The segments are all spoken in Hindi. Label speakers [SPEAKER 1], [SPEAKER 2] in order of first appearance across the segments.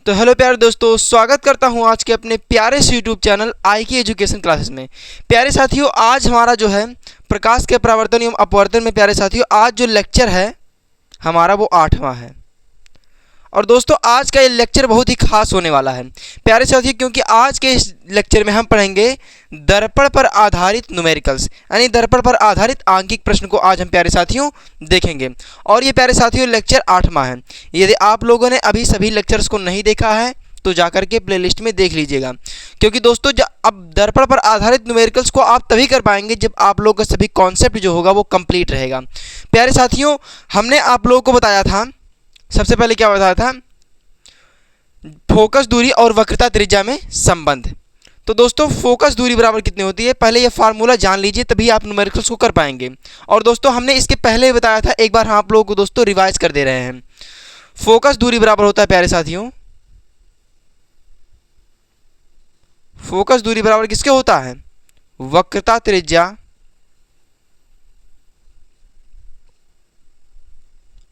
[SPEAKER 1] तो हेलो प्यारे दोस्तों, स्वागत करता हूं आज के अपने प्यारे से यूट्यूब चैनल आई के एजुकेशन क्लासेस में। प्यारे साथियों, आज हमारा जो है प्रकाश के परावर्तन एवं अपवर्तन में प्यारे साथियों आज जो लेक्चर है हमारा वो 8वां है। और दोस्तों आज का ये लेक्चर बहुत ही खास होने वाला है प्यारे साथियों, क्योंकि आज के इस लेक्चर में हम पढ़ेंगे दर्पण पर आधारित न्यूमेरिकल्स, यानी दर्पण पर आधारित आंकिक प्रश्न को आज हम प्यारे साथियों देखेंगे। और ये प्यारे साथियों लेक्चर 8वां है। यदि आप लोगों ने अभी सभी लेक्चर्स को नहीं देखा है तो जाकर के प्लेलिस्ट में देख लीजिएगा, क्योंकि दोस्तों अब दर्पण पर आधारित न्यूमेरिकल्स को आप तभी कर पाएंगे जब आप लोगों का सभी कॉन्सेप्ट जो होगा वो कंप्लीट रहेगा। प्यारे साथियों, हमने आप लोगों को बताया था, सबसे पहले क्या बताया था, फोकस दूरी और वक्रता त्रिज्या में संबंध। तो दोस्तों फोकस दूरी बराबर कितनी होती है, पहले ये फार्मूला जान लीजिए तभी आप न्यूमेरिकल्स को कर पाएंगे। और दोस्तों हमने इसके पहले बताया था, एक बार हम आप लोगों को दोस्तों रिवाइज कर दे रहे हैं। फोकस दूरी बराबर होता है प्यारे साथियों, फोकस दूरी बराबर किसके होता है, वक्रता त्रिज्या,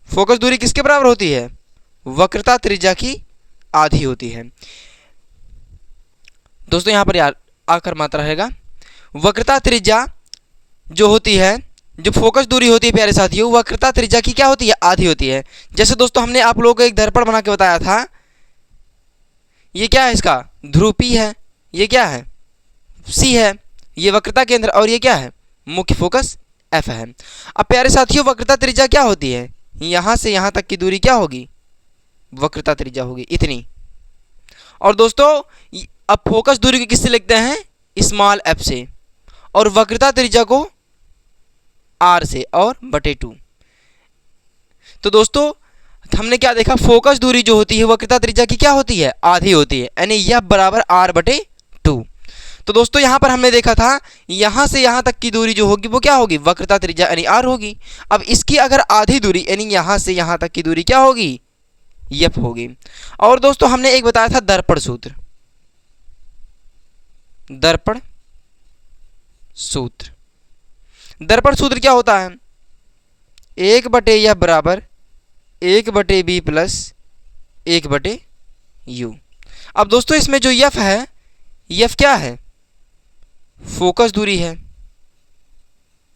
[SPEAKER 1] फोकस दूरी किसके बराबर होती है, वक्रता त्रिज्या की आधी होती है। दोस्तों यहां पर यार आकर मात्रा रहेगा, वक्रता त्रिज्या जो होती है, जो फोकस दूरी होती है प्यारे साथियों, वक्रता त्रिज्या की क्या होती है, आधी होती है। जैसे दोस्तों हमने आप लोगों को एक दर्पण बना के बताया था, ये क्या है, इसका ध्रुव P है, ये क्या है C है, ये वक्रता केंद्र, और ये क्या है मुख्य फोकस F है। अब प्यारे साथियों वक्रता त्रिज्या क्या होती है, यहां से यहां तक की दूरी क्या होगी, वक्रता त्रिज्या होगी इतनी। और दोस्तों अब फोकस दूरी को किससे लिखते हैं, स्मॉल f से, और वक्रता त्रिज्या को r से और बटे 2। तो दोस्तों हमने क्या देखा, फोकस दूरी जो होती है वक्रता त्रिज्या की क्या होती है, आधी होती है, यानी यह बराबर r बटे 2। तो दोस्तों यहां पर हमने देखा था, यहां से यहां तक की दूरी जो होगी वो क्या होगी, वक्रता त्रिज्या यानी r होगी। अब इसकी अगर आधी दूरी यानी यहां से यहां तक की दूरी क्या होगी, f होगी। और दोस्तों हमने एक बताया था दर्पण सूत्र, दर्पण सूत्र, दर्पण सूत्र क्या होता है, 1 बटे यह बराबर 1 बटे बी प्लस 1 बटे यू। अब दोस्तों इसमें जो यफ है, यफ क्या है, फोकस दूरी है,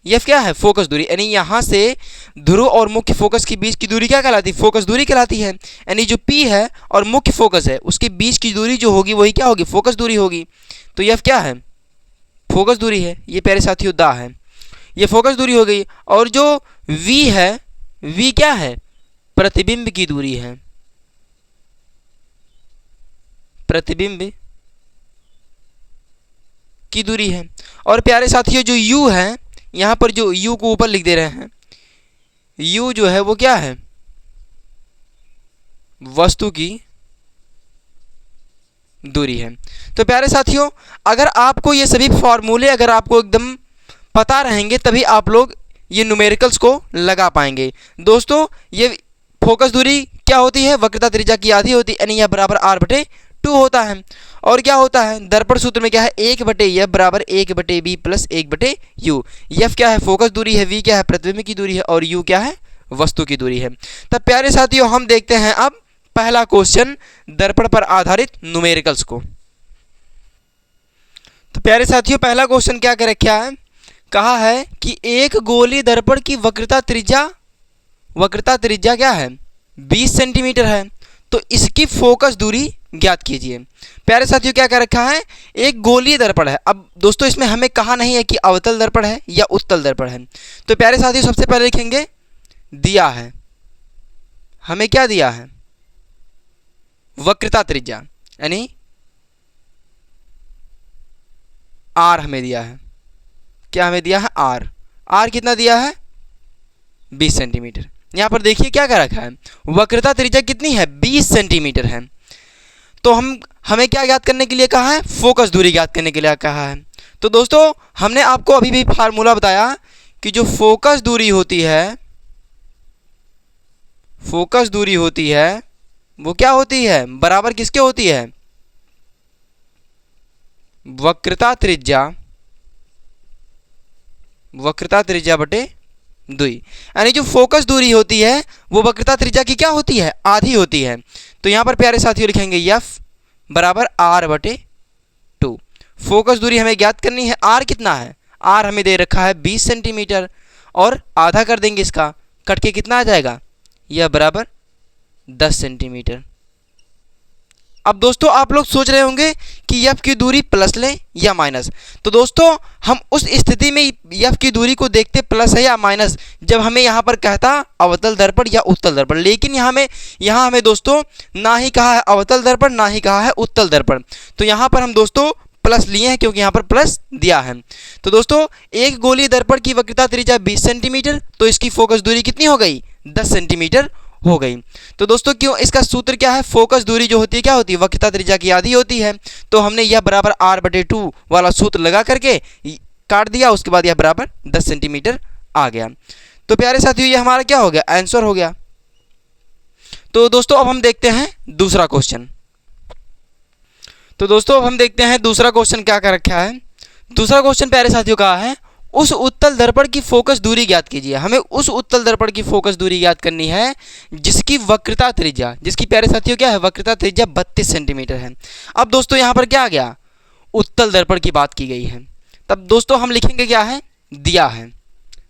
[SPEAKER 1] यफ क्या है, फोकस दूरी, यानी यहां से ध्रुव और मुख्य फोकस के बीच की दूरी क्या कहलाती है, फोकस दूरी कहलाती है। यानी जो P है और मुख्य फोकस है उसके बीच की दूरी जो होगी वही क्या होगी, फोकस दूरी होगी। तो यफ क्या है, फोकस दूरी है, ये प्यारे साथियों दा है, ये फोकस दूरी हो गई। और जो V है, V क्या है, प्रतिबिंब की दूरी है, प्रतिबिंब की दूरी है। और प्यारे साथियों जो U है, यहां पर जो U को ऊपर लिख दे रहे हैं, U जो है वो क्या है, वस्तु की दूरी है। तो प्यारे साथियों अगर आपको ये सभी फॉर्मूले अगर आपको एकदम पता रहेंगे तभी आप लोग ये न्यूमेरिकल्स को लगा पाएंगे। दोस्तों ये फोकस दूरी क्या होती है, वक्रता त्रिज्या की आधी होती है, यानी यह बराबर r बटे 2 होता है। और क्या होता है दर्पण सूत्र में क्या है, 1 बटे यफ बराबर 1 बटे बी प्लस 1 बटे यू। यफ क्या है, फोकस दूरी है, वी क्या है, प्रतिबिंब की दूरी है, और यू क्या है, वस्तु की दूरी है। तब प्यारे साथियों हम देखते हैं अब पहला क्वेश्चन दर्पण पर आधारित न्यूमेरिकल्स को। तो प्यारे साथियों पहला क्वेश्चन क्या कर रखा है, कहा है कि एक गोलीय दर्पण की वक्रता त्रिज्या क्या है, 20 सेंटीमीटर है, तो इसकी फोकस दूरी ज्ञात कीजिए। प्यारे साथियों क्या कह रखा है, एक गोलीय दर्पण है। अब दोस्तों इसमें हमें कहा नहीं है कि अवतल दर्पण है या उत्तल दर्पण है। तो प्यारे साथियों सबसे पहले लिखेंगे, दिया है, हमें क्या दिया है, वक्रता त्रिज्या, यानी r हमें दिया है, क्या हमें दिया है, r कितना दिया है, 20 सेंटीमीटर। यहां पर देखिए क्या कर रखा है, वक्रता त्रिज्या कितनी है, 20 सेंटीमीटर है। तो हमें क्या ज्ञात करने के लिए कहा है, फोकस दूरी ज्ञात करने के लिए कहा है। तो दोस्तों हमने आपको अभी भी फार्मूला बताया कि जो फोकस दूरी होती है, फोकस दूरी होती है वो क्या होती है, बराबर किसके होती है, वक्रता त्रिज्या बटे दुई। यानी जो फोकस दूरी होती है वो वक्रता त्रिज्या की क्या होती है, आधी होती है। तो यहाँ पर प्यारे साथियों लिखेंगे F बराबर r/2। फोकस दूरी हमें ज्ञात करनी है, r कितना है, r हमें दे रखा है 20 सेंटीमीटर, और आधा कर देंगे इसका, कट के कितना आ जाएगा, यह बराबर 10 सेंटीमीटर। अब दोस्तों आप लोग सोच रहे होंगे कि F की दूरी प्लस लें या माइनस। तो दोस्तों हम उस स्थिति में F की दूरी को देखते प्लस है या माइनस जब हमें यहाँ पर कहता अवतल दर्पण या उत्तल दर्पण, लेकिन यहाँ हमें दोस्तों ना ही कहा है अवतल दर्पण ना ही कहा है उत्तल दर्पण। तो यहाँ पर हम दोस्तों प्लस लिए हैं क्योंकि यहाँ पर प्लस दिया है। तो दोस्तों एक गोलीय दर्पण की वक्रता त्रिज्या 20 सेंटीमीटर, तो इसकी फोकस दूरी कितनी हो गई, 10 सेंटीमीटर हो गई। तो दोस्तों क्यों, इसका सूत्र क्या है, फोकस दूरी जो होती है क्या होती है, वक्रता त्रिज्या की आधी होती है। तो हमने यह बराबर r/2 वाला सूत्र लगा करके काट दिया, उसके बाद यह बराबर 10 सेंटीमीटर आ गया। तो प्यारे साथियों ये हमारा क्या हो गया, आंसर हो गया। तो दोस्तों अब हम देखते हैं दूसरा क्वेश्चन। तो दोस्तों अब हम देखते हैं दूसरा क्वेश्चन क्या कर रखा है। दूसरा क्वेश्चन प्यारे साथियों का है, उस उत्तल दर्पण की फोकस दूरी ज्ञात कीजिए। हमें उस उत्तल दर्पण की फोकस दूरी ज्ञात करनी है जिसकी वक्रता त्रिज्या, जिसकी प्यारे साथियों क्या है, वक्रता त्रिज्या 32 सेंटीमीटर है। अब दोस्तों यहाँ पर क्या आ गया, उत्तल दर्पण की बात की गई है। तब दोस्तों हम लिखेंगे क्या है, दिया है।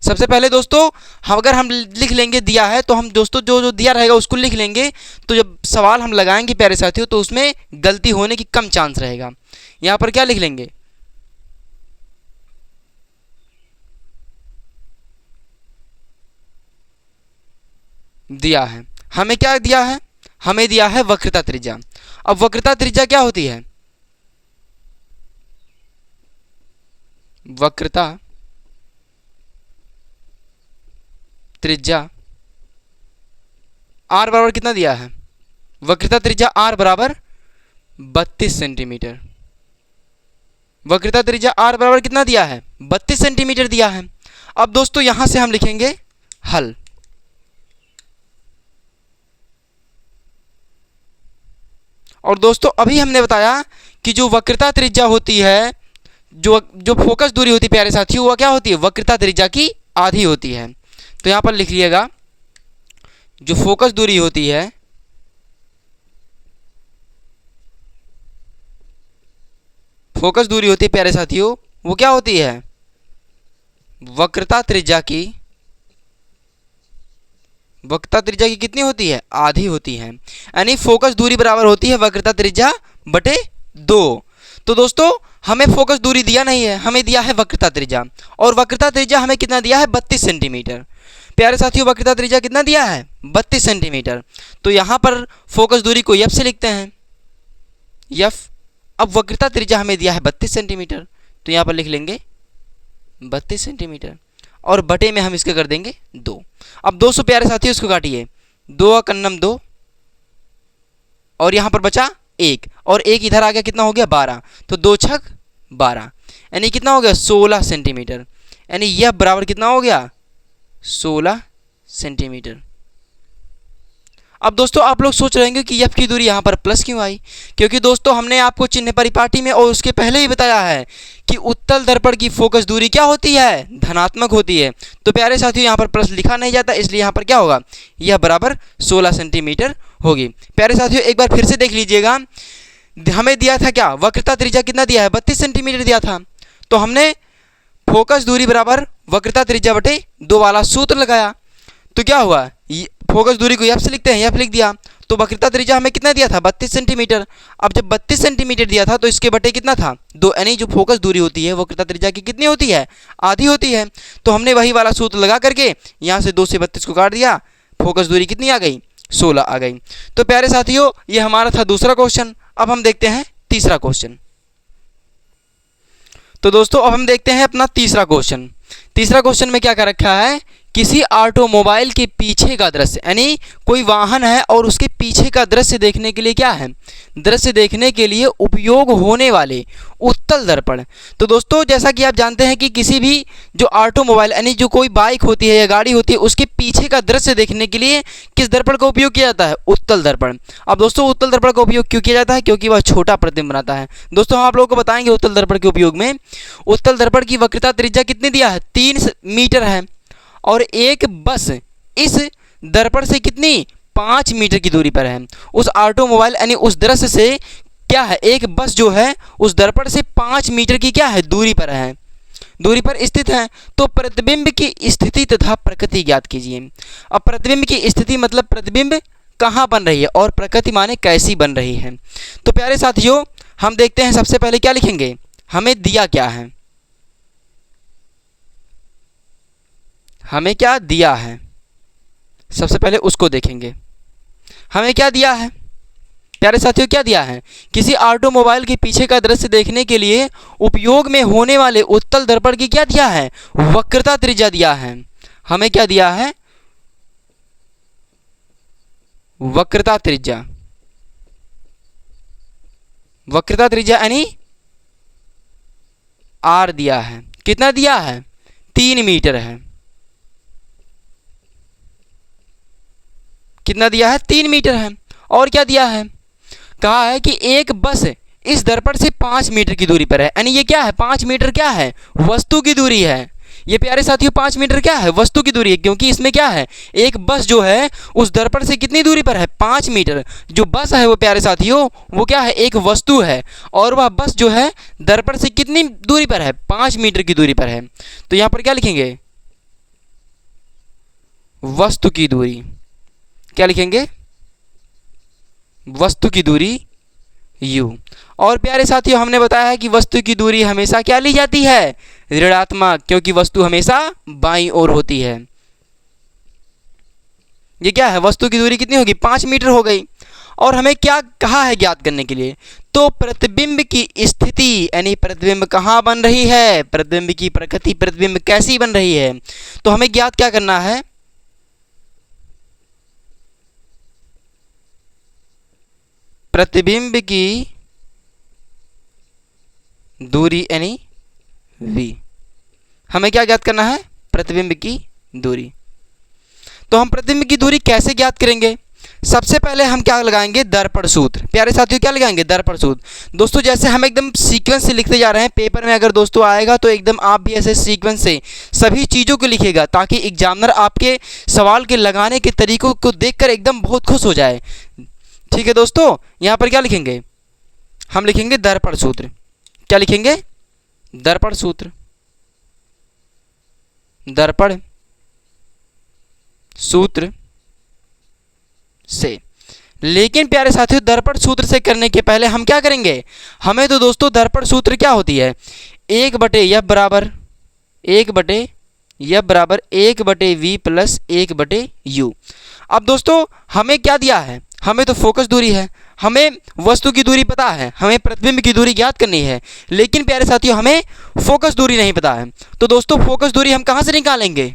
[SPEAKER 1] सबसे पहले दोस्तों अगर हम लिख लेंगे दिया है तो हम दोस्तों जो दिया रहेगा उसको लिख लेंगे, तो जब सवाल हम लगाएंगे प्यारे साथियों तो उसमें गलती होने की कम चांस रहेगा। यहाँ पर क्या लिख लेंगे, दिया है। हमें क्या दिया है, हमें दिया है वक्रता त्रिज्या। अब वक्रता त्रिज्या क्या होती है, वक्रता त्रिज्या r बराबर कितना दिया है, वक्रता त्रिज्या r बराबर 32 सेंटीमीटर। वक्रता त्रिज्या r बराबर कितना दिया है, 32 सेंटीमीटर दिया है। अब दोस्तों यहां से हम लिखेंगे हल। और दोस्तों अभी हमने बताया कि जो वक्रता त्रिज्या होती है, जो फोकस दूरी होती है प्यारे साथियों, वह क्या होती है, वक्रता त्रिज्या की आधी होती है। तो यहाँ पर लिख लिएगा, जो फोकस दूरी होती है प्यारे साथियों वो क्या होती है, वक्रता त्रिज्या की कितनी होती है, आधी होती है। यानी फोकस दूरी बराबर होती है वक्रता त्रिज्या बटे 2। तो दोस्तों हमें फोकस दूरी दिया नहीं है, हमें दिया है वक्रता त्रिज्या, और वक्रता त्रिज्या हमें कितना दिया है, 32 सेंटीमीटर। प्यारे साथियों वक्रता त्रिज्या कितना दिया है, 32 सेंटीमीटर। तो यहाँ पर फोकस दूरी को F से लिखते हैं, F। अब वक्रता त्रिज्या हमें दिया है 32 सेंटीमीटर, तो यहाँ पर लिख लेंगे 32 सेंटीमीटर, और बटे में हम इसके कर देंगे 2। अब 200 प्यारे साथियों इसको काटिए, 2 कन्नम 2, और यहाँ पर बचा 1, और 1 इधर आ गया, कितना हो गया 12। तो 2 छक 12, यानी कितना हो गया 16 सेंटीमीटर। यानी यह बराबर कितना हो गया, 16 सेंटीमीटर। अब दोस्तों आप लोग सोच रहे होंगे कि F की दूरी यहाँ पर प्लस क्यों आई, क्योंकि दोस्तों हमने आपको चिन्ह परिपाटी में और उसके पहले ही बताया है कि उत्तल दर्पण की फोकस दूरी क्या होती है, धनात्मक होती है। तो प्यारे साथियों यहाँ पर प्लस लिखा नहीं जाता, इसलिए यहाँ पर क्या होगा, यह बराबर 16 सेंटीमीटर होगी। प्यारे साथियों एक बार फिर से देख लीजिएगा, हमें दिया था क्या, वक्रता त्रिज्या कितना दिया है, 32 सेंटीमीटर दिया था। तो हमने फोकस दूरी बराबर वक्रता त्रिज्या बटे 2 वाला सूत्र लगाया, तो क्या हुआ, फोकस दूरी को F से लिखते हैं, F लिख दिया। तो वक्रता त्रिज्या हमें कितना दिया था, 32 सेंटीमीटर। अब जब 32 सेंटीमीटर दिया था तो इसके बटे कितना था, 2। यानी जो फोकस दूरी होती है वक्रता त्रिज्या की कितनी होती है, आधी होती है। तो हमने वही वाला सूत्र लगा करके यहाँ से 2 से 32 को काट दिया, फोकस दूरी कितनी आ गई, 16 आ गई। तो प्यारे साथियों ये हमारा था दूसरा क्वेश्चन। अब हम देखते हैं तीसरा क्वेश्चन। तो दोस्तों अब हम देखते हैं अपना तीसरा क्वेश्चन। तीसरा क्वेश्चन में क्या कर रखा है, किसी ऑटोमोबाइल के पीछे का दृश्य, यानी कोई वाहन है और उसके पीछे का दृश्य देखने के लिए क्या है, दृश्य देखने के लिए उपयोग होने वाले उत्तल दर्पण। तो दोस्तों जैसा कि आप जानते हैं कि किसी भी जो ऑटोमोबाइल यानी जो कोई बाइक होती है या गाड़ी होती है उसके पीछे का दृश्य देखने के लिए किस दर्पण का उपयोग किया जाता है, उत्तल दर्पण। अब दोस्तों उत्तल दर्पण का उपयोग क्यों किया जाता है, क्योंकि वह छोटा प्रतिबिंब बनाता है। दोस्तों हम आप लोगों को बताएंगे उत्तल दर्पण के उपयोग में। उत्तल दर्पण की वक्रता त्रिज्या कितनी दिया है, 3 मीटर है, और एक बस इस दर्पण से कितनी 5 मीटर की दूरी पर है। उस ऑटोमोबाइल यानी उस दृश्य से क्या है, एक बस जो है उस दर्पण से 5 मीटर की क्या है दूरी पर है, दूरी पर स्थित है। तो प्रतिबिंब की स्थिति तथा प्रकृति ज्ञात कीजिए। अब प्रतिबिंब की स्थिति मतलब प्रतिबिंब कहाँ बन रही है और प्रकृति माने कैसी बन रही है। तो प्यारे साथियों हम देखते हैं सबसे पहले क्या लिखेंगे, हमें दिया क्या है, हमें क्या दिया है, सबसे पहले उसको देखेंगे। हमें क्या दिया है प्यारे साथियों, क्या दिया है, किसी ऑटोमोबाइल के पीछे का दृश्य देखने के लिए उपयोग में होने वाले उत्तल दर्पण की क्या दिया है, वक्रता त्रिज्या दिया है। हमें क्या दिया है, वक्रता त्रिज्या, वक्रता त्रिज्या यानी आर दिया है। कितना दिया है, 3 मीटर है। कितना दिया है, 3 मीटर है। और क्या दिया है, कहा है कि एक बस इस दर्पण से 5 मीटर की दूरी पर है, यानी ये क्या है 5 मीटर क्या है, वस्तु की दूरी है। ये प्यारे साथियों 5 मीटर क्या है, वस्तु की दूरी है, क्योंकि इसमें क्या है एक बस जो है उस दर्पण से कितनी दूरी पर है, 5 मीटर। जो बस है वो प्यारे साथियों वो क्या है, एक वस्तु है, और वह बस जो है दर्पण से कितनी दूरी पर है, 5 मीटर की दूरी पर है। तो यहाँ पर क्या लिखेंगे, वस्तु की दूरी, क्या लिखेंगे, वस्तु की दूरी u। और प्यारे साथियों हमने बताया है कि वस्तु की दूरी हमेशा क्या ली जाती है, ऋणात्मक, क्योंकि वस्तु हमेशा बाईं ओर होती है। ये क्या है, वस्तु की दूरी कितनी होगी, 5 मीटर हो गई। और हमें क्या कहा है ज्ञात करने के लिए, तो प्रतिबिंब की स्थिति यानी प्रतिबिंब कहाँ बन रही है, प्रतिबिंब की प्रकृति, प्रतिबिंब कैसी बन रही है। तो हमें ज्ञात क्या करना है, प्रतिबिंब की दूरी यानी v। हमें क्या ज्ञात करना है, प्रतिबिंब की दूरी। तो हम प्रतिबिंब की दूरी कैसे ज्ञात करेंगे, सबसे पहले हम क्या लगाएंगे, दर्पण सूत्र। प्यारे साथियों क्या लगाएंगे, दर्पण सूत्र। दोस्तों जैसे हम एकदम सीक्वेंस से लिखते जा रहे हैं, पेपर में अगर दोस्तों आएगा तो एकदम आप भी ऐसे सीक्वेंस से सभी चीज़ों को लिखिएगा, ताकि एग्जामिनर आपके सवाल के लगाने के तरीकों को देखकर एकदम बहुत खुश हो जाए। ठीक है दोस्तों, यहाँ पर क्या लिखेंगे, हम लिखेंगे दर्पण सूत्र। क्या लिखेंगे, दर्पण सूत्र, दर्पण सूत्र से। लेकिन प्यारे साथियों दर्पण सूत्र से करने के पहले हम क्या करेंगे, हमें तो दोस्तों दर्पण सूत्र क्या होती है, 1/f बराबर 1/v प्लस 1/u। अब दोस्तों हमें क्या दिया है, हमें तो फोकस दूरी है, हमें वस्तु की दूरी पता है, हमें प्रतिबिंब की दूरी ज्ञात करनी है, लेकिन प्यारे साथियों हमें फोकस दूरी नहीं पता है। तो दोस्तों फोकस दूरी हम कहाँ से निकालेंगे,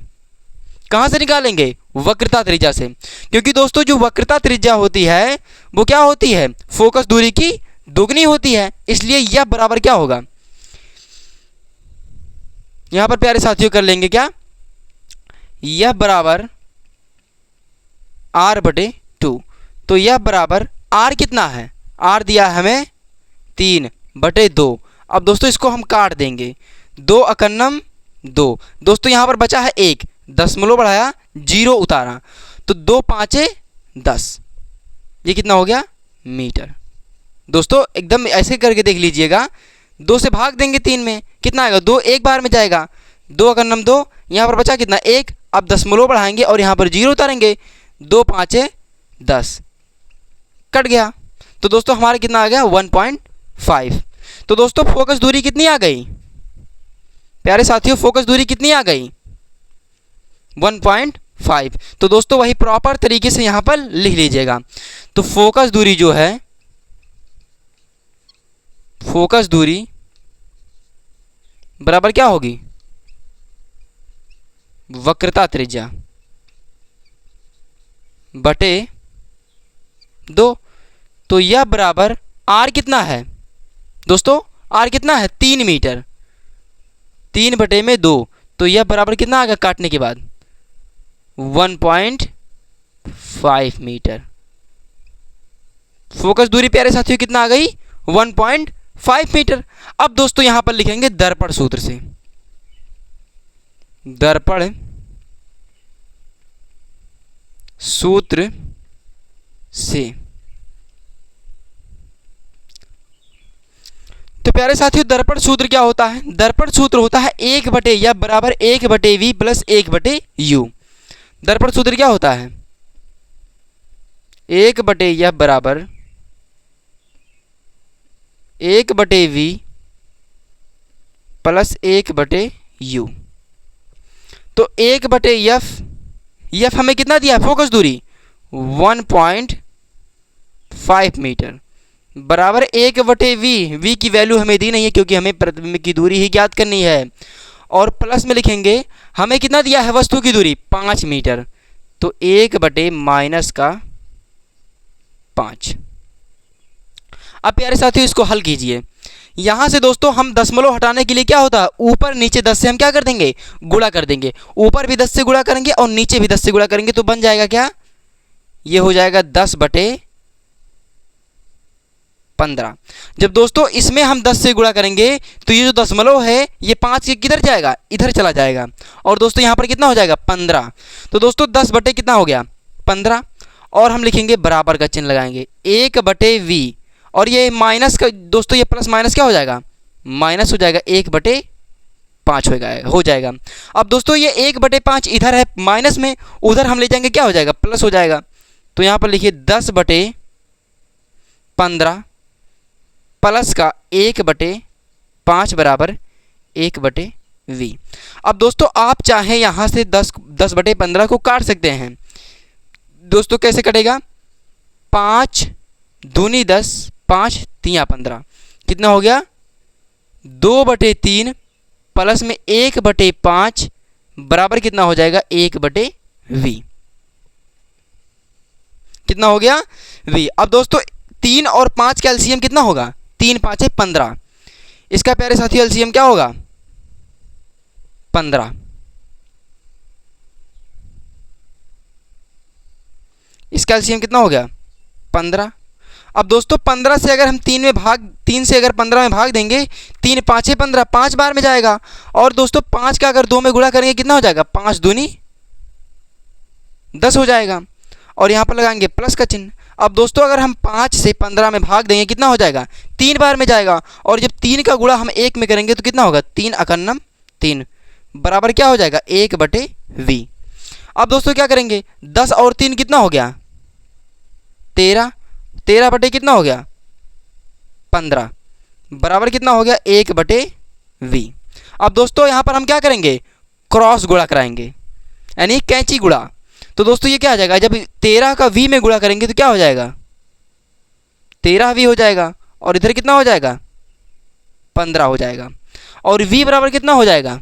[SPEAKER 1] कहाँ से निकालेंगे, वक्रता त्रिज्या से। क्योंकि दोस्तों जो वक्रता त्रिज्या होती है वो क्या होती है, फोकस दूरी की दोगुनी होती है, इसलिए यह बराबर क्या होगा, यहाँ पर प्यारे साथियों कर लेंगे क्या, यह बराबर r/2। तो यह बराबर r कितना है, r दिया है हमें 3/2। अब दोस्तों इसको हम काट देंगे, 2 अकन्नम 2। दोस्तों यहाँ पर बचा है 1, दशमलव बढ़ाया 0 उतारा, तो 2 5 10, ये कितना हो गया, मीटर। दोस्तों एकदम ऐसे करके देख लीजिएगा, 2 से भाग देंगे 3 में, कितना आएगा, 2 एक बार में जाएगा, 2 अकन्नम 2, यहाँ पर बचा कितना 1। अब दशमलव बढ़ाएंगे और यहाँ पर 0 उतारेंगे, 2 5 10, कट गया। तो दोस्तों हमारा कितना आ गया, 1.5। तो दोस्तों फोकस दूरी कितनी आ गई, प्यारे साथियों फोकस दूरी कितनी आ गई, 1.5। तो दोस्तों वही प्रॉपर तरीके से यहाँ पर लिख लीजिएगा। तो फोकस दूरी जो है, फोकस दूरी बराबर क्या होगी, वक्रता त्रिज्या बटे 2। तो यह बराबर r कितना है दोस्तों, r कितना है 3 मीटर, 3/2। तो यह बराबर कितना आ गया काटने के बाद, 1.5 मीटर। फोकस दूरी प्यारे साथियों कितना आ गई, 1.5 मीटर। अब दोस्तों यहां पर लिखेंगे दर्पण सूत्र से, दर्पण सूत्र से। तो प्यारे साथियों, दर्पण सूत्र क्या होता है? दर्पण सूत्र होता है 1/f बराबर 1/v प्लस 1/u। दर्पण सूत्र क्या होता है? 1/f बराबर 1/v प्लस 1/u। तो 1/f हमें कितना दिया है? फोकस दूरी 1.5 मीटर बराबर 1/v। v की वैल्यू हमें दी नहीं है क्योंकि हमें प्रतिबिंब की दूरी ही ज्ञात करनी है। और प्लस में लिखेंगे हमें कितना दिया है? वस्तु की दूरी 5 मीटर। तो 1/-5। अब प्यारे साथियों, इसको हल कीजिए। यहाँ से दोस्तों हम दशमलव हटाने के लिए क्या होता है? ऊपर नीचे 10 से हम क्या कर देंगे? गुणा कर देंगे। ऊपर भी 10 से गुणा करेंगे और नीचे भी 10 से गुणा करेंगे। तो बन जाएगा क्या? ये हो जाएगा 10/15। जब दोस्तों इसमें हम 10 से गुणा करेंगे तो ये जो दशमलव है ये 5 के किधर जाएगा? इधर चला जाएगा। और दोस्तों यहाँ पर कितना हो जाएगा? 15। तो दोस्तों 10 बटे कितना हो गया? 15। और हम लिखेंगे बराबर का चिन्ह लगाएंगे 1/v। और ये माइनस का दोस्तों, ये प्लस माइनस क्या हो जाएगा? माइनस हो जाएगा, 1/5 हो जाएगा। अब दोस्तों ये 1/5 इधर है माइनस में, उधर हम ले जाएंगे क्या हो जाएगा? प्लस हो जाएगा। तो यहाँ पर लिखिए 10/15 प्लस का 1/5 बराबर 1/v। अब दोस्तों आप चाहें यहाँ से 10/15 को काट सकते हैं। दोस्तों कैसे कटेगा? 5 दूनी 10, 5 तिया 15, कितना हो गया? 2/3 प्लस में 1/5 बराबर कितना हो जाएगा? 1/v। कितना हो गया? v। अब दोस्तों 3 और 5 का एलसीएम कितना होगा? 3 5 15। इसका प्यारे साथियों एलसीएम क्या होगा? 15। इसका एलसीएम कितना हो गया? 15। अब दोस्तों 15 से अगर हम 3 से अगर 15 में भाग देंगे, 3 5 15, 5 बार में जाएगा। और दोस्तों 5 का अगर 2 में गुणा करेंगे कितना हो जाएगा? 5 दूनी 10 हो जाएगा। और यहाँ पर लगाएंगे प्लस का चिन्ह। अब दोस्तों अगर हम 5 से 15 में भाग देंगे कितना हो जाएगा? 3 बार में जाएगा। और जब 3 का गुणा हम 1 में करेंगे तो कितना होगा? 3 अकन्नम 3 बराबर क्या हो जाएगा? 1/v। अब दोस्तों क्या करेंगे? 10 और 3 कितना हो गया? 13। 13 बटे कितना हो गया? 15 बराबर कितना हो गया? 1/v। अब दोस्तों यहाँ पर हम क्या करेंगे? क्रॉस गुणा कराएंगे, यानी कैंची गुणा। तो दोस्तों ये क्या आ जाएगा? जब 13 का v में गुणा करेंगे तो क्या हो जाएगा? 13v हो जाएगा। और इधर कितना हो जाएगा? 15 हो जाएगा। और v बराबर कितना हो जाएगा?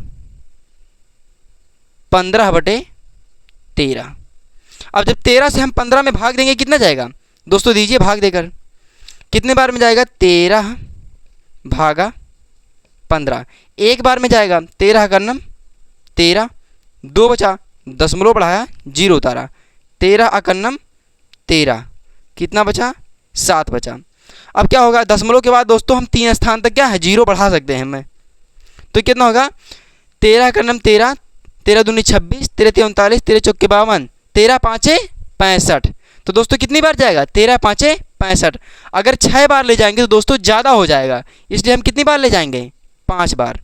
[SPEAKER 1] 15/13। अब जब 13 से हम 15 में भाग देंगे कितना जाएगा? दोस्तों दीजिए भाग देकर, कितने बार में जाएगा? 13 भागा 15। एक बार में जाएगा, 13 अकन्नम 13, 2 बचा, दशमलव बढ़ाया 0 उतारा, 13 अकन्नम 13, कितना बचा? 7 बचा। अब क्या होगा? दशमलव के बाद दोस्तों हम 3 स्थान तक क्या है? 0 बढ़ा सकते हैं हमें। तो कितना होगा? 13 अकन्नम 13, 13 दूनी 26, 13 तिया 39, 13 चौके 52, 13 पाँचे 65। तो दोस्तों कितनी बार जाएगा? 13 पाँचे 65। अगर 6 बार ले जाएंगे तो दोस्तों ज़्यादा हो जाएगा, इसलिए हम कितनी बार ले जाएंगे? 5 बार।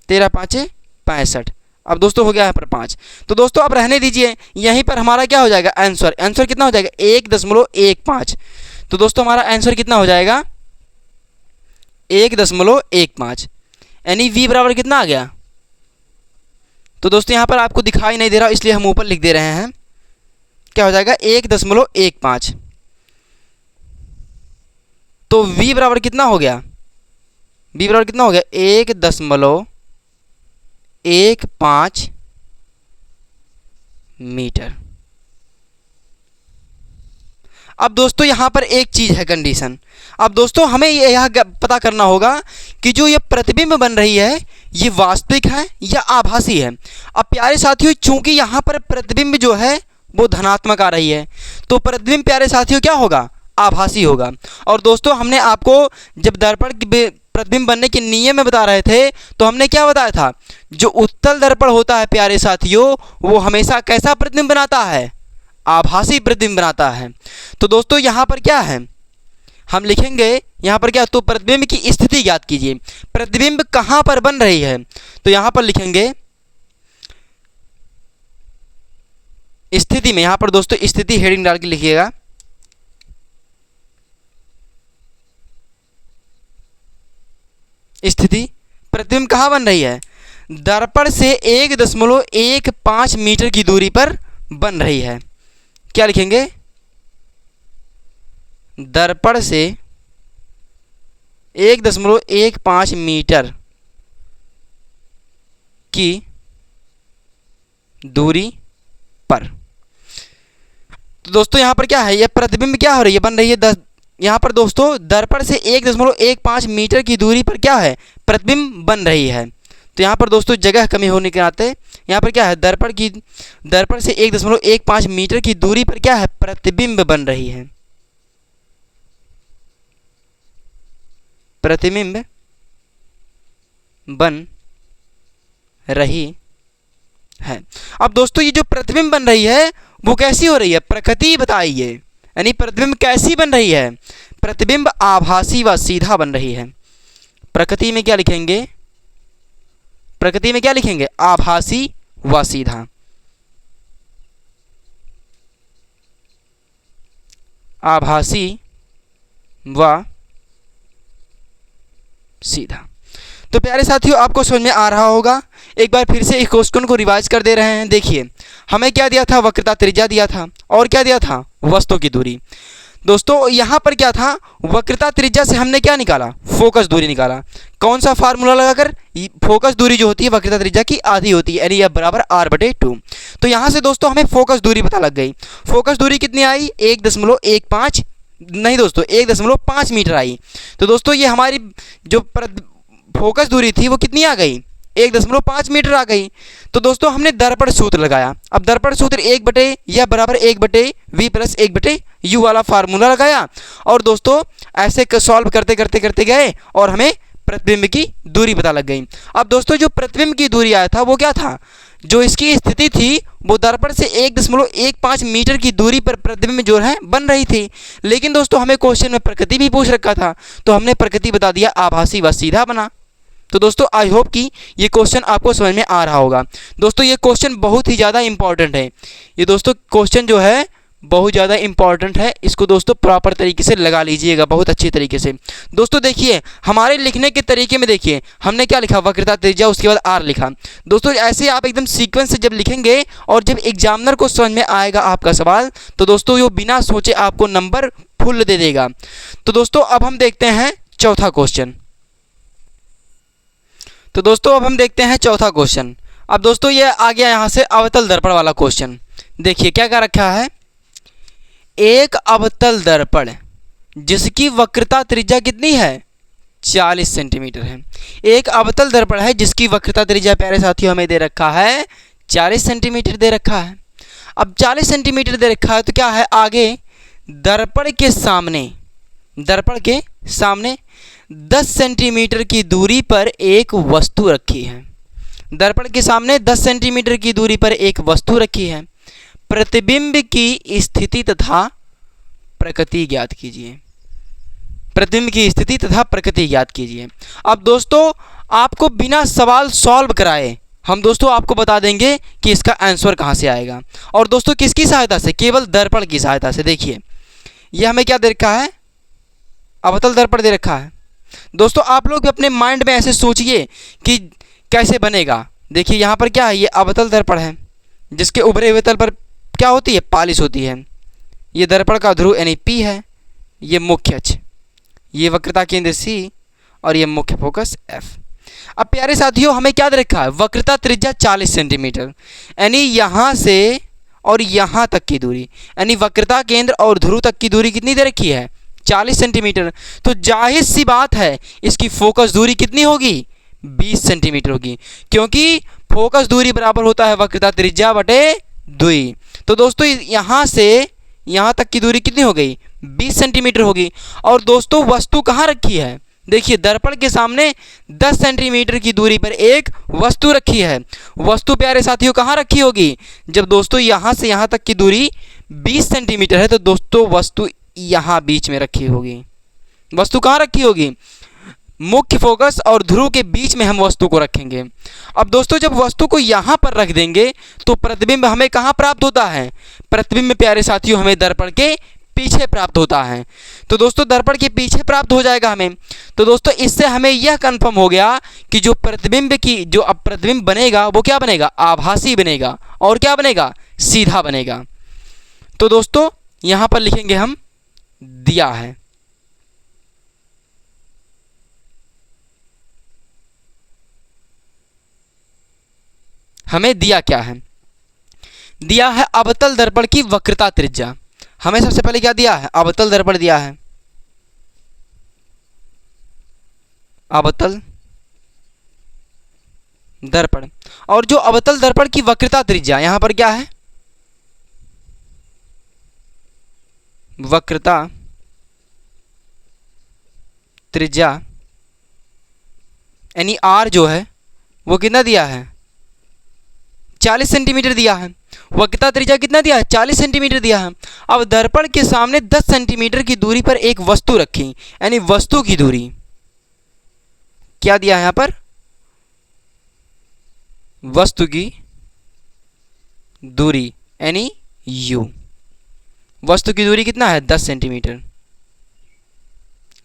[SPEAKER 1] 13 पाँचे 65। अब दोस्तों हो गया यहाँ पर 5। तो दोस्तों अब रहने दीजिए, यहीं पर हमारा क्या हो जाएगा? आंसर। आंसर कितना हो जाएगा? 1.15। तो दोस्तों हमारा आंसर कितना हो जाएगा? 1.15, यानी v बराबर कितना आ गया? तो दोस्तों यहाँ पर आपको दिखाई नहीं दे रहा इसलिए हम ऊपर लिख दे रहे हैं। क्या हो जाएगा? 1.15। तो v बराबर कितना हो गया? v बराबर कितना हो गया? 1.15 मीटर। अब दोस्तों यहाँ पर एक चीज़ है, कंडीशन। अब दोस्तों हमें यह पता करना होगा कि जो ये प्रतिबिंब बन रही है ये वास्तविक है या आभासी है। अब प्यारे साथियों, चूंकि यहाँ पर प्रतिबिंब जो है वो धनात्मक आ रही है, तो प्रतिबिंब प्यारे साथियों क्या होगा? आभासी होगा। और दोस्तों हमने आपको जब दर्पण की प्रतिबिंब बनने के नियम में बता रहे थे तो हमने क्या बताया था? जो उत्तल दर्पण होता है प्यारे साथियों वो हमेशा कैसा प्रतिबिंब बनाता है? आभासी प्रतिबिंब बनाता है। तो दोस्तों यहाँ पर क्या है, हम लिखेंगे यहाँ पर क्या, तो प्रतिबिंब की स्थिति ज्ञात कीजिए। प्रतिबिंब कहाँ पर बन रही है, तो यहाँ पर लिखेंगे स्थिति में। यहाँ पर दोस्तों स्थिति हेडिंग डाल के लिखिएगा। स्थिति, प्रतिबिंब कहाँ बन रही है, दर्पण से 1.15 मीटर की दूरी पर बन रही है। क्या लिखेंगे, दर्पण से 1.15 मीटर की दूरी पर। तो दोस्तों यहाँ पर क्या है, यह प्रतिबिंब क्या हो रही है, बन रही है यहाँ पर दोस्तों दर्पण से 1.15 मीटर की दूरी पर क्या है, प्रतिबिंब बन रही है। तो यहाँ पर दोस्तों जगह कमी होने के नाते यहाँ पर क्या है, दर्पण से 1.15 मीटर की दूरी पर क्या है, प्रतिबिंब बन रही है। प्रतिबिंब बन रही है। अब दोस्तों ये जो प्रतिबिंब बन रही है वो कैसी हो रही है, प्रकृति बताइए, यानी प्रतिबिंब कैसी बन रही है, प्रतिबिंब आभासी व सीधा बन रही है। प्रकृति में क्या लिखेंगे, प्रकृति में क्या लिखेंगे, आभासी व सीधा। आभासी व सीधा। तो प्यारे साथियों आपको समझ में आ रहा होगा। एक बार फिर से इस क्वेश्चन को रिवाइज कर दे रहे हैं। देखिए हमें क्या दिया था, वक्रता त्रिज्या दिया था और क्या दिया था, वस्तु की दूरी। दोस्तों यहाँ पर क्या था, वक्रता त्रिज्या से हमने क्या निकाला, फोकस दूरी निकाला। कौन सा फार्मूला लगाकर, फोकस दूरी जो होती है वक्रता त्रिज्या की आधी होती है, यानी बराबर r/2। तो यहाँ से दोस्तों हमें फोकस दूरी पता लग गई। फोकस दूरी कितनी आई, 1.15 नहीं दोस्तों 1.5 मीटर आई। तो दोस्तों ये हमारी जो फोकस दूरी थी वो कितनी आ गई, 1.5 मीटर आ गई। तो दोस्तों हमने दर्पण सूत्र लगाया। अब दर्पण सूत्र 1 या बराबर 1/v + 1/u वाला फार्मूला लगाया और दोस्तों ऐसे सॉल्व करते करते करते गए और हमें प्रतिबिंब की दूरी पता लग गई। अब दोस्तों जो प्रतिबिंब की दूरी आया था वो क्या था, जो इसकी स्थिति थी वो दर्पण से 1.15 मीटर की दूरी पर प्रतिबिंब जो है बन रही थी। लेकिन दोस्तों हमें क्वेश्चन में प्रकृति भी पूछ रखा था, तो हमने प्रकृति बता दिया, आभासी व सीधा बना। तो दोस्तों आई होप कि ये क्वेश्चन आपको समझ में आ रहा होगा। दोस्तों ये क्वेश्चन बहुत ही ज़्यादा इंपॉर्टेंट है। ये दोस्तों क्वेश्चन जो है बहुत ज़्यादा इंपॉर्टेंट है, इसको दोस्तों प्रॉपर तरीके से लगा लीजिएगा, बहुत अच्छी तरीके से। दोस्तों देखिए हमारे लिखने के तरीके में देखिए हमने क्या लिखा, वक्रता त्रिज्या, उसके बाद r लिखा। दोस्तों ऐसे आप एकदम सीक्वेंस से जब लिखेंगे और जब एग्जामिनर को समझ में आएगा आपका सवाल, तो दोस्तों ये बिना सोचे आपको नंबर फुल दे देगा। तो दोस्तों अब हम देखते हैं चौथा क्वेश्चन। तो दोस्तों अब हम देखते हैं चौथा क्वेश्चन। अब दोस्तों ये आ गया यहाँ से अवतल दर्पण वाला क्वेश्चन। देखिए क्या क्या रखा है, एक अवतल दर्पण जिसकी वक्रता त्रिज्या कितनी है, 40 सेंटीमीटर है। एक अवतल दर्पण है जिसकी वक्रता त्रिज्या प्यारे साथियों हमें दे रखा है 40 सेंटीमीटर दे रखा है। अब 40 सेंटीमीटर दे रखा है तो क्या है, आगे दर्पण के सामने 10 सेंटीमीटर की दूरी पर एक वस्तु रखी है। दर्पण के सामने 10 सेंटीमीटर की दूरी पर एक वस्तु रखी है। प्रतिबिंब की स्थिति तथा प्रकृति ज्ञात कीजिए। प्रतिबिंब की स्थिति तथा प्रकृति ज्ञात कीजिए। अब दोस्तों आपको बिना सवाल सॉल्व कराए हम दोस्तों आपको बता देंगे कि इसका आंसर कहाँ से आएगा। और दोस्तों किसकी सहायता से, केवल दर्पण की सहायता से। देखिए ये हमें क्या दे रखा है, अवतल दर्पण दे रखा है। दोस्तों आप लोग अपने माइंड में ऐसे सोचिए कि कैसे बनेगा। देखिए यहाँ पर क्या है, ये अवतल दर्पण है जिसके उभरे हुए तल पर क्या होती है, पालिश होती है। ये दर्पण का ध्रुव यानी P है, ये मुख्य अक्ष, ये वक्रता केंद्र C और ये मुख्य फोकस F। अब प्यारे साथियों हमें क्या दे रखा है, वक्रता त्रिज्या 40 सेंटीमीटर, यानी यहाँ से और यहाँ तक की दूरी, यानी वक्रता केंद्र और ध्रुव तक की दूरी कितनी दे रखी है, 40 सेंटीमीटर। तो जाहिर सी बात है इसकी फोकस दूरी कितनी होगी, 20 सेंटीमीटर होगी, क्योंकि फोकस दूरी बराबर होता है वक्रता त्रिज्या बटे दूरी। तो दोस्तों यहाँ से यहाँ तक की दूरी कितनी हो गई, 20 सेंटीमीटर होगी। और दोस्तों वस्तु कहाँ रखी है, देखिए दर्पण के सामने 10 सेंटीमीटर की दूरी पर एक वस्तु रखी है। वस्तु प्यारे साथियों कहाँ रखी होगी, जब दोस्तों यहाँ से यहाँ तक की दूरी 20 सेंटीमीटर है तो दोस्तों वस्तु यहाँ बीच में रखी होगी। वस्तु कहाँ रखी होगी? मुख्य फोकस और ध्रुव के बीच में हम वस्तु को रखेंगे। अब दोस्तों जब वस्तु को यहाँ पर रख देंगे तो प्रतिबिंब हमें कहाँ प्राप्त होता है? प्रतिबिंब प्यारे साथियों हमें दर्पण के पीछे प्राप्त होता है। तो दोस्तों दर्पण के पीछे प्राप्त हो जाएगा हमें। तो दोस्तों इससे हमें यह कंफर्म हो गया कि जो अब प्रतिबिंब बनेगा वो क्या बनेगा? आभासी बनेगा। और क्या बनेगा? सीधा बनेगा। तो दोस्तों यहाँ पर लिखेंगे हम दिया है। हमें दिया क्या है? दिया है अवतल दर्पण की वक्रता त्रिज्या। हमें सबसे पहले क्या दिया है? अवतल दर्पण दिया है। अवतल दर्पण। और जो अवतल दर्पण की वक्रता त्रिज्या यहां पर क्या है? वक्रता त्रिज्या यानी आर जो है वो कितना दिया है? 40 सेंटीमीटर दिया है। वक्रता त्रिज्या कितना दिया है? 40 सेंटीमीटर दिया है। अब दर्पण के सामने 10 सेंटीमीटर की दूरी पर एक वस्तु रखी, यानी वस्तु की दूरी क्या दिया है यहां पर? वस्तु की दूरी यानी u। वस्तु की दूरी कितना है? 10 सेंटीमीटर।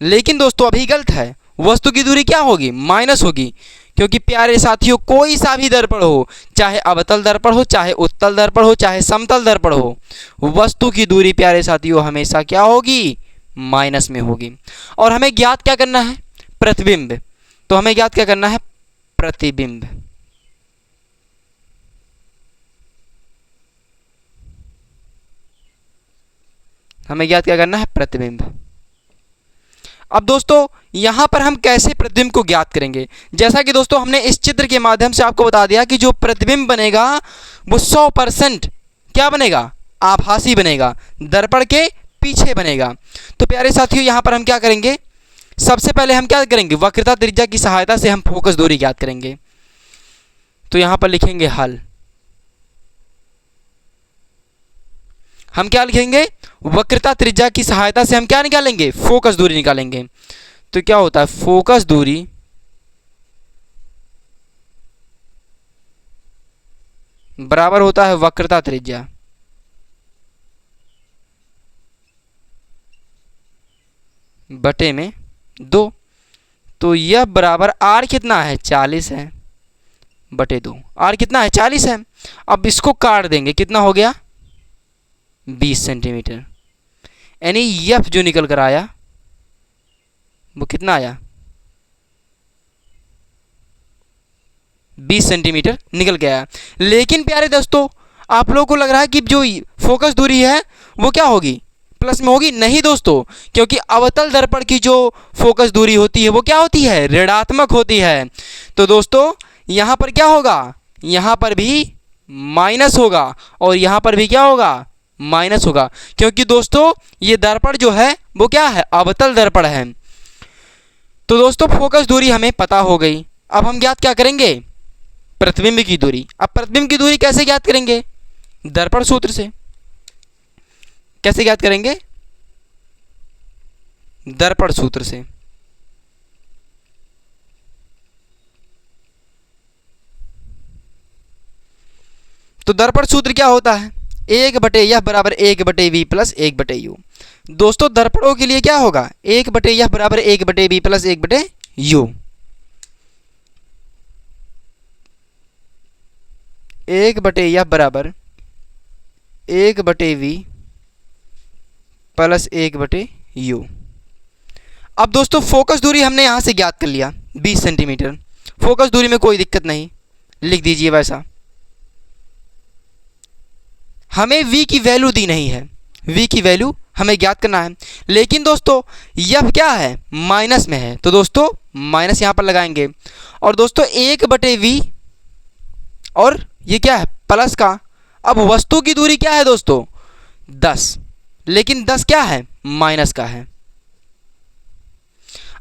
[SPEAKER 1] लेकिन दोस्तों अभी गलत है। वस्तु की दूरी क्या होगी? माइनस होगी, क्योंकि प्यारे साथियों कोई सा भी दर्पण हो, चाहे अवतल दर्पण हो, चाहे उत्तल दर्पण हो, चाहे समतल दर्पण हो, वस्तु की दूरी प्यारे साथियों हमेशा क्या होगी? माइनस में होगी। और हमें ज्ञात क्या करना है? प्रतिबिंब। तो हमें ज्ञात क्या करना है? प्रतिबिंब। हमें ज्ञात क्या करना है? प्रतिबिंब। अब दोस्तों यहां पर हम कैसे प्रतिबिंब को ज्ञात करेंगे? जैसा कि दोस्तों हमने इस चित्र के माध्यम से आपको बता दिया कि जो प्रतिबिंब बनेगा वो 100% क्या बनेगा? आभासी बनेगा, दर्पण के पीछे बनेगा। तो प्यारे साथियों यहां पर हम क्या करेंगे? सबसे पहले हम क्या करेंगे? वक्रता त्रिज्या की सहायता से हम फोकस दूरी ज्ञात करेंगे। तो यहां पर लिखेंगे हल। हम क्या लिखेंगे? वक्रता त्रिज्या की सहायता से हम क्या निकालेंगे? फोकस दूरी निकालेंगे। तो क्या होता है? फोकस दूरी बराबर होता है वक्रता त्रिज्या बटे में 2। तो यह बराबर आर कितना है? 40 है बटे 2। आर कितना है? 40 है। अब इसको काट देंगे, कितना हो गया? 20 सेंटीमीटर। यानी यफ जो निकल कर आया वो कितना आया? 20 सेंटीमीटर निकल के आया। लेकिन प्यारे दोस्तों आप लोगों को लग रहा है कि जो फोकस दूरी है वो क्या होगी? प्लस में होगी? नहीं दोस्तों, क्योंकि अवतल दर्पण की जो फोकस दूरी होती है वो क्या होती है? ऋणात्मक होती है। तो दोस्तों यहां पर क्या होगा? यहां पर भी माइनस होगा और यहां पर भी क्या होगा? माइनस होगा, क्योंकि दोस्तों ये दर्पण जो है वो क्या है? अवतल दर्पण है। तो दोस्तों फोकस दूरी हमें पता हो गई। अब हम ज्ञात क्या करेंगे? प्रतिबिंब की दूरी। अब प्रतिबिंब की दूरी कैसे ज्ञात करेंगे? दर्पण सूत्र से। कैसे ज्ञात करेंगे? दर्पण सूत्र से। तो दर्पण सूत्र क्या होता है? 1/यह बराबर 1/v प्लस 1/u। दोस्तों दर्पणों के लिए क्या होगा? 1/यह बराबर 1/v प्लस 1/u। 1/यह बराबर 1/v प्लस 1/u। अब दोस्तों फोकस दूरी हमने यहां से ज्ञात कर लिया 20 सेंटीमीटर। फोकस दूरी में कोई दिक्कत नहीं, लिख दीजिए वैसा। हमें v की वैल्यू दी नहीं है, v की वैल्यू हमें ज्ञात करना है। लेकिन दोस्तों यह क्या है? माइनस में है, तो दोस्तों माइनस यहाँ पर लगाएंगे। और दोस्तों 1/v और ये क्या है? प्लस का। अब वस्तु की दूरी क्या है दोस्तों? 10, लेकिन 10 क्या है? माइनस का है।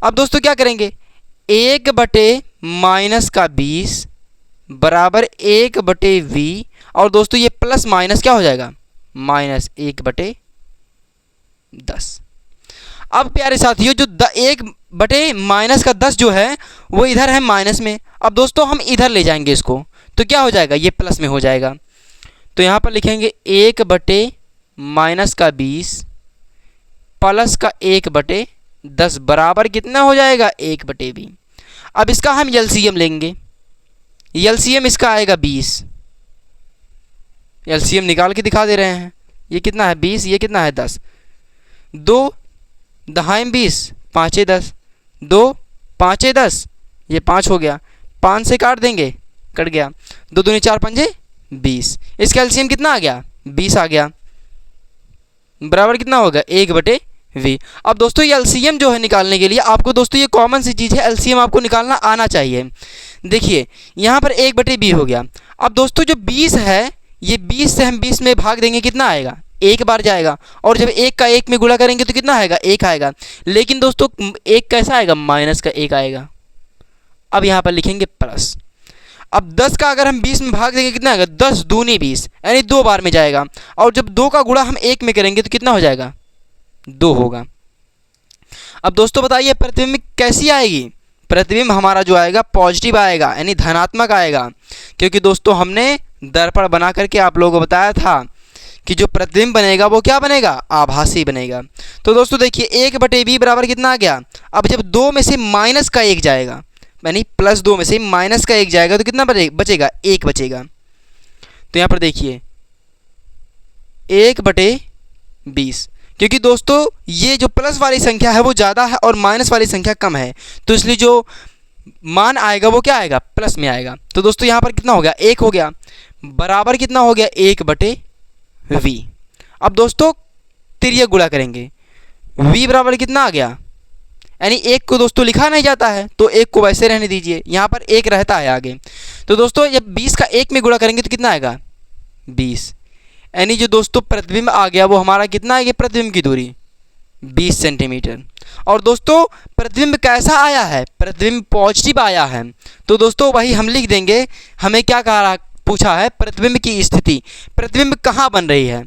[SPEAKER 1] अब दोस्तों क्या करेंगे? 1/-20 बराबर 1/v और दोस्तों ये प्लस माइनस क्या हो जाएगा? माइनस 1/10। अब प्यारे साथियों जो 1/-10 जो है वो इधर है माइनस में। अब दोस्तों हम इधर ले जाएंगे इसको, तो क्या हो जाएगा, ये प्लस में हो जाएगा। तो यहाँ पर लिखेंगे 1/-20 प्लस का 1/10 बराबर कितना हो जाएगा, 1/20। अब इसका हम एलसीएम लेंगे। एलसीएम इसका आएगा 20। एलसीएम निकाल के दिखा दे रहे हैं। ये कितना है 20, ये कितना है 10। 2 दहाई 20, 5 10, 2 5 10, ये 5 हो गया। 5 से काट देंगे, कट गया। 2 दूनी 4 पंजे 20। इसका एलसीएम कितना आ गया, 20 आ गया। बराबर कितना होगा, 1/v। अब दोस्तों ये एलसीएम जो है निकालने के लिए आपको दोस्तों ये कॉमन सी चीज़ है, एलसीएम आपको निकालना आना चाहिए। देखिए यहाँ पर 1/b हो गया। अब दोस्तों जो 20 है, ये 20 से हम 20 में भाग देंगे, कितना आएगा, एक बार जाएगा। और जब 1 का 1 में गुणा करेंगे तो कितना आएगा, 1 आएगा। लेकिन दोस्तों 1 कैसा आएगा, माइनस का 1 आएगा। अब यहाँ पर लिखेंगे प्लस। अब 10 का अगर हम 20 में भाग देंगे कितना आएगा, 10 दूनी 20, यानी 2 बार में जाएगा। और जब 2 का गुणा हम 1 में करेंगे तो कितना हो जाएगा, 2 होगा। अब दोस्तों बताइए प्रतिबिंब कैसी आएगी, प्रतिबिंब हमारा जो आएगा पॉजिटिव आएगा, यानी धनात्मक आएगा। क्योंकि दोस्तों हमने दर्पण बना करके आप लोगों को बताया था कि जो प्रतिबिंब बनेगा वो क्या बनेगा, आभासी बनेगा। तो दोस्तों देखिए 1/b बराबर कितना आ गया। अब जब 2 में से माइनस का 1 जाएगा, यानी प्लस 2 में से माइनस का 1 जाएगा तो कितना बचेगा, 1 बचेगा। तो यहाँ पर देखिए 1/20, क्योंकि दोस्तों ये जो प्लस वाली संख्या है वो ज़्यादा है और माइनस वाली संख्या कम है, तो इसलिए जो मान आएगा वो क्या आएगा, प्लस में आएगा। तो दोस्तों यहाँ पर कितना हो गया, 1 हो गया। बराबर कितना हो गया, 1/v। अब दोस्तों तिर्यक गुणा करेंगे, v बराबर कितना आ गया, यानी 1 को दोस्तों लिखा नहीं जाता है तो 1 को वैसे रहने दीजिए, यहाँ पर 1 रहता है आगे। तो दोस्तों जब 20 का 1 में गुणा करेंगे तो कितना आएगा, 20। यानी जो दोस्तों प्रतिबिंब आ गया वो हमारा कितना आएगा, प्रतिबिंब की दूरी 20 सेंटीमीटर। और दोस्तों प्रतिबिंब कैसा आया है, प्रतिबिंब पॉजिटिव आया है। तो दोस्तों वही हम लिख देंगे, हमें क्या कहा पूछा है, प्रतिबिंब की स्थिति, प्रतिबिंब कहाँ बन रही है।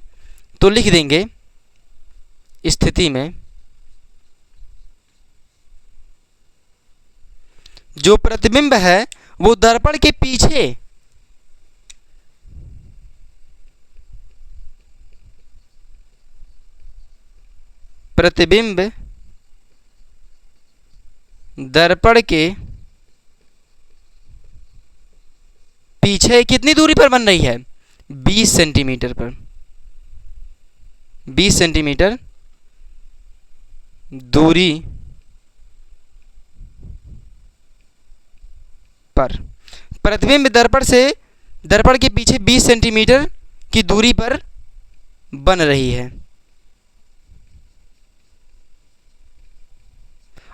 [SPEAKER 1] तो लिख देंगे स्थिति में जो प्रतिबिंब है वो दर्पण के पीछे प्रतिबिंब दर्पण के पीछे कितनी दूरी पर बन रही है, 20 सेंटीमीटर पर। 20 सेंटीमीटर दूरी पर प्रतिबिंब दर्पण के पीछे 20 सेंटीमीटर की दूरी पर बन रही है।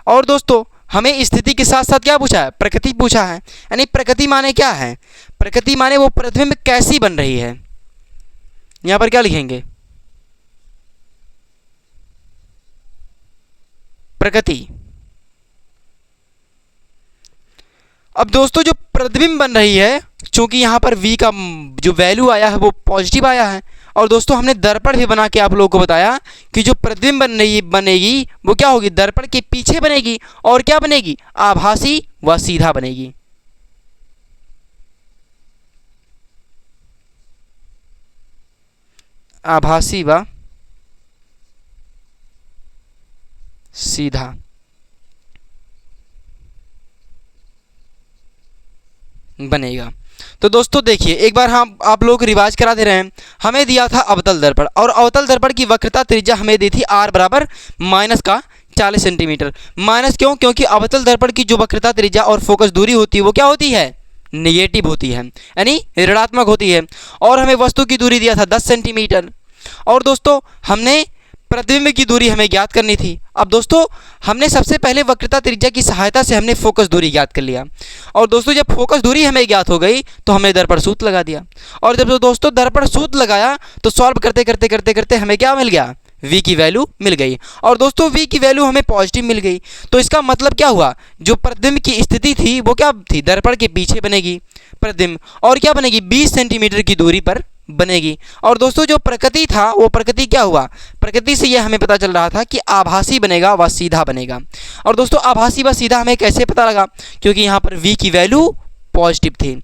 [SPEAKER 1] और दोस्तों हमें स्थिति के साथ साथ क्या पूछा है, प्रकृति पूछा है। यानी प्रकृति माने क्या है, प्रकृति माने वो प्रतिबिंब कैसी बन रही है। यहां पर क्या लिखेंगे, प्रकृति। अब दोस्तों जो प्रतिबिंब बन रही है, चूंकि यहाँ पर v का जो वैल्यू आया है वो पॉजिटिव आया है, और दोस्तों हमने दर्पण भी बना के आप लोगों को बताया कि जो प्रतिबिंब बनेगी वो क्या होगी, दर्पण के पीछे बनेगी। और क्या बनेगी, आभासी व सीधा बनेगी। आभासी व सीधा बनेगा। तो दोस्तों देखिए एक बार हम आप लोग को रिवाइज करा दे रहे हैं। हमें दिया था अवतल दर्पण, और अवतल दर्पण की वक्रता त्रिज्या हमें दी थी r बराबर माइनस का 40 सेंटीमीटर। माइनस क्यों, क्योंकि अवतल दर्पण की जो वक्रता त्रिज्या और फोकस दूरी होती है वो क्या होती है, नेगेटिव होती है, यानी ऋणात्मक होती है। और हमें वस्तु की दूरी दिया था 10 सेंटीमीटर। और दोस्तों हमने प्रतिबिंब की दूरी हमें ज्ञात करनी थी। अब दोस्तों हमने सबसे पहले वक्रता त्रिज्या की सहायता से हमने फोकस दूरी ज्ञात कर लिया। और दोस्तों जब फोकस दूरी हमें ज्ञात हो गई तो हमने दर्पण सूत्र लगा दिया। और जब दोस्तों दर्पण सूत्र लगाया तो सॉल्व करते करते करते करते हमें क्या मिल गया, v की वैल्यू मिल गई। और दोस्तों v की वैल्यू हमें पॉजिटिव मिल गई। तो इसका मतलब क्या हुआ, जो प्रतिबिंब की स्थिति थी वो क्या थी, दर्पण के पीछे बनेगी प्रतिबिंब, और क्या बनेगी, 20 सेंटीमीटर की दूरी पर बनेगी। और दोस्तों जो प्रकृति था वो प्रकृति क्या हुआ, प्रकृति से ये हमें पता चल रहा था कि आभासी बनेगा व सीधा बनेगा। और दोस्तों आभासी व सीधा हमें कैसे पता लगा, क्योंकि यहाँ पर v की वैल्यू पॉजिटिव थी।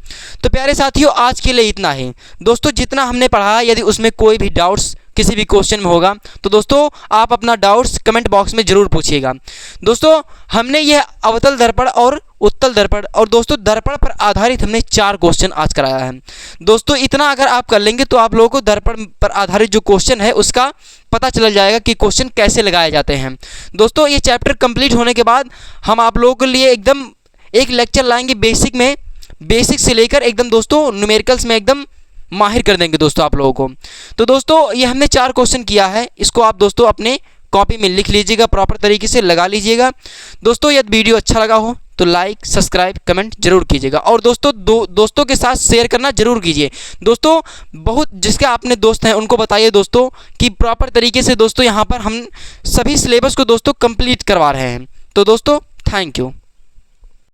[SPEAKER 1] तो प्यारे साथियों आज के लिए इतना ही। दोस्तों जितना हमने पढ़ा, यदि उसमें कोई भी डाउट्स किसी भी क्वेश्चन में होगा तो दोस्तों आप अपना डाउट्स कमेंट बॉक्स में ज़रूर पूछिएगा। दोस्तों हमने यह अवतल दर्पण और उत्तल दर्पण और दोस्तों दर्पण पर आधारित हमने 4 क्वेश्चन आज कराया है। दोस्तों इतना अगर आप कर लेंगे तो आप लोगों को दर्पण पर आधारित जो क्वेश्चन है उसका पता चल जाएगा कि क्वेश्चन कैसे लगाए जाते हैं। दोस्तों ये चैप्टर कंप्लीट होने के बाद हम आप लोगों के लिए एकदम एक लेक्चर लाएंगे बेसिक से लेकर एकदम दोस्तों न्यूमेरिकल्स में एकदम माहिर कर देंगे दोस्तों आप लोगों को। तो दोस्तों ये हमने 4 क्वेश्चन किया है, इसको आप दोस्तों अपने कॉपी में लिख लीजिएगा, प्रॉपर तरीके से लगा लीजिएगा। दोस्तों यदि वीडियो अच्छा लगा हो तो लाइक सब्सक्राइब कमेंट जरूर कीजिएगा और दोस्तों दोस्तों के साथ शेयर करना जरूर कीजिए। दोस्तों बहुत जिसके आपने दोस्त हैं उनको बताइए दोस्तों कि प्रॉपर तरीके से दोस्तों यहाँ पर हम सभी सिलेबस को दोस्तों कंप्लीट करवा रहे हैं। तो दोस्तों थैंक यू।